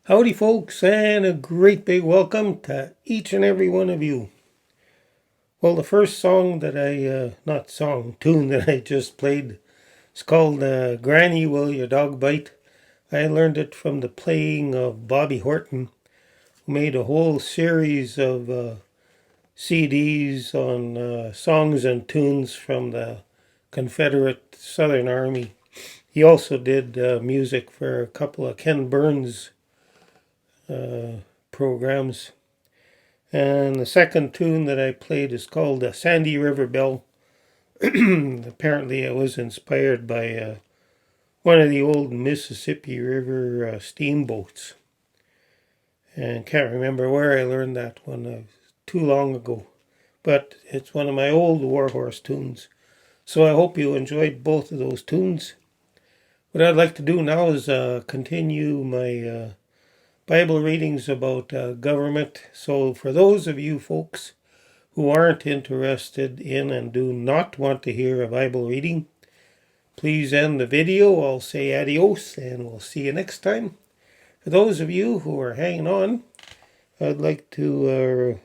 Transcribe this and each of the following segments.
Howdy, folks, and a great big welcome to each and every one of you. Well, the first song that tune that I just played is called Granny Will Your Dog Bite. I learned it from the playing of Bobby Horton, who made a whole series of CDs on songs and tunes from the Confederate Southern Army. He also did music for a couple of Ken Burns programs. And the second tune that I played is called Sandy River Belle. Apparently, it was inspired by one of the old Mississippi River steamboats. And can't remember where I learned that one. Too long ago. But it's one of my old Warhorse tunes. So I hope you enjoyed both of those tunes. What I'd like to do now is continue my Bible readings about government. So for those of you folks who aren't interested in and do not want to hear a Bible reading, please end the video. I'll say adios and we'll see you next time. For those of you who are hanging on, I'd like to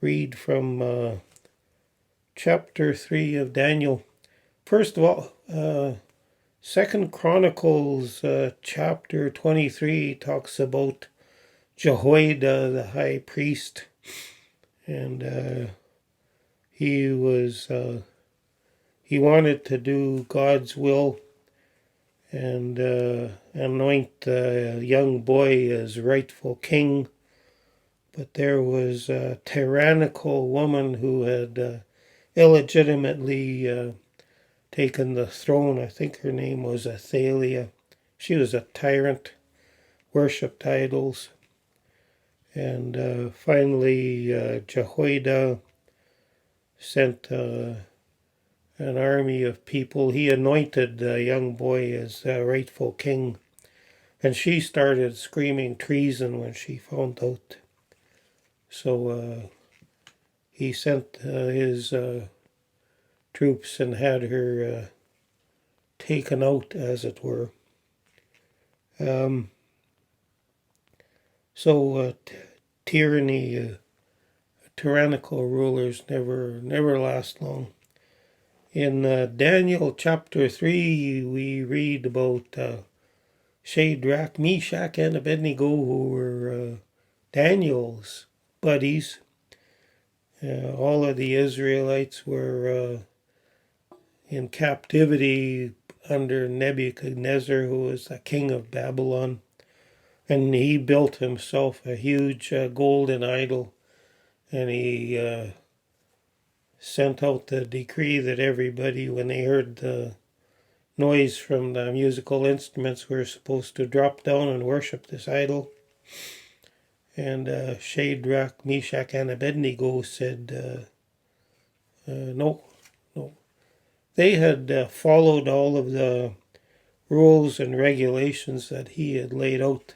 read from chapter 3 of Daniel. First of all, 2 Chronicles chapter 23 talks about Jehoiada the high priest, and he wanted to do God's will and anoint the young boy as rightful king. But there was a tyrannical woman who had illegitimately taken the throne. I think her name was Athaliah. She was a tyrant, worshipped idols. And finally, Jehoiada sent an army of people. He anointed the young boy as rightful king. And she started screaming treason when she found out. So he sent his troops and had her taken out, as it were. Tyranny, tyrannical rulers never last long. In Daniel chapter 3, we read about Shadrach, Meshach, and Abednego, who were Daniel's buddies. All of the Israelites were in captivity under Nebuchadnezzar, who was the king of Babylon. And he built himself a huge golden idol. And he sent out the decree that everybody, when they heard the noise from the musical instruments, were supposed to drop down and worship this idol. And Shadrach, Meshach, and Abednego said, no. They had followed all of the rules and regulations that he had laid out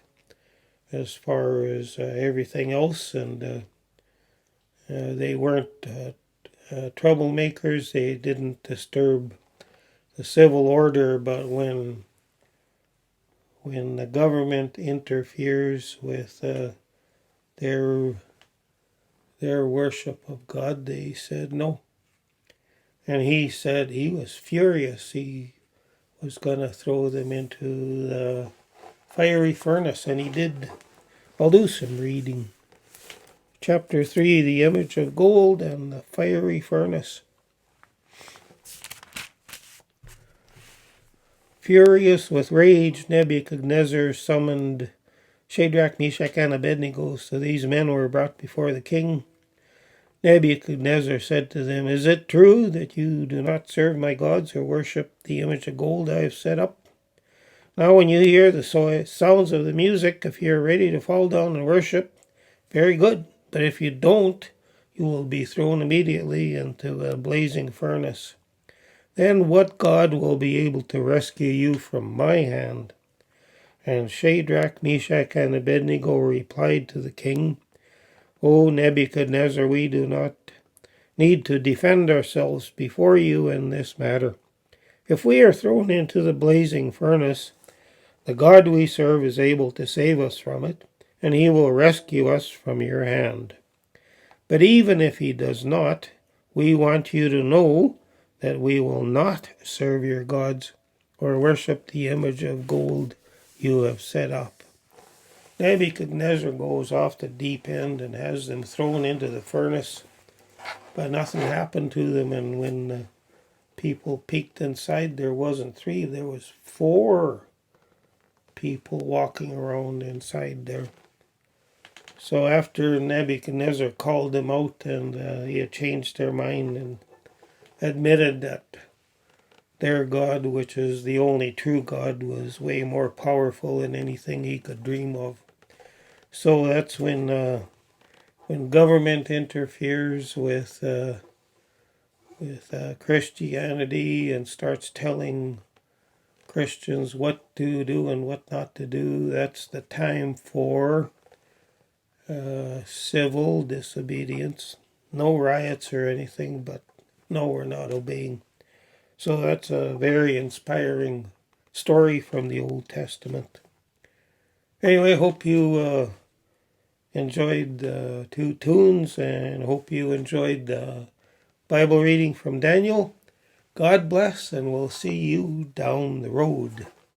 as far as everything else, and they weren't troublemakers. They didn't disturb the civil order, but when the government interferes with their worship of God, they said no. And he said he was furious. He was going to throw them into the fiery furnace, and he did. I'll do some reading. Chapter 3, the image of gold and the fiery furnace. Furious with rage, Nebuchadnezzar summoned Shadrach, Meshach, and Abednego. So these men were brought before the king. Nebuchadnezzar said to them, "Is it true that you do not serve my gods or worship the image of gold I have set up? Now when you hear the sounds of the music, if you are ready to fall down and worship, very good. But if you don't, you will be thrown immediately into a blazing furnace. Then what God will be able to rescue you from my hand?" And Shadrach, Meshach, and Abednego replied to the king, "O Nebuchadnezzar, we do not need to defend ourselves before you in this matter. If we are thrown into the blazing furnace, The God we serve is able to save us from it, and he will rescue us from your hand. But even if he does not, we want you to know that we will not serve your gods or worship the image of gold you have set up. Nebuchadnezzar goes off the deep end and has them thrown into the furnace, but nothing happened to them. And when the people peeked inside, there wasn't 3, there was 4 people walking around inside there. So after Nebuchadnezzar called them out and he had changed their mind and admitted that their God, which is the only true God, was way more powerful than anything he could dream of. So that's when government interferes with Christianity and starts telling Christians what to do and what not to do. That's the time for civil disobedience. No riots or anything, but no, we're not obeying. So that's a very inspiring story from the Old Testament. Anyway, hope you enjoyed the 2 tunes and hope you enjoyed the Bible reading from Daniel. God bless, and we'll see you down the road.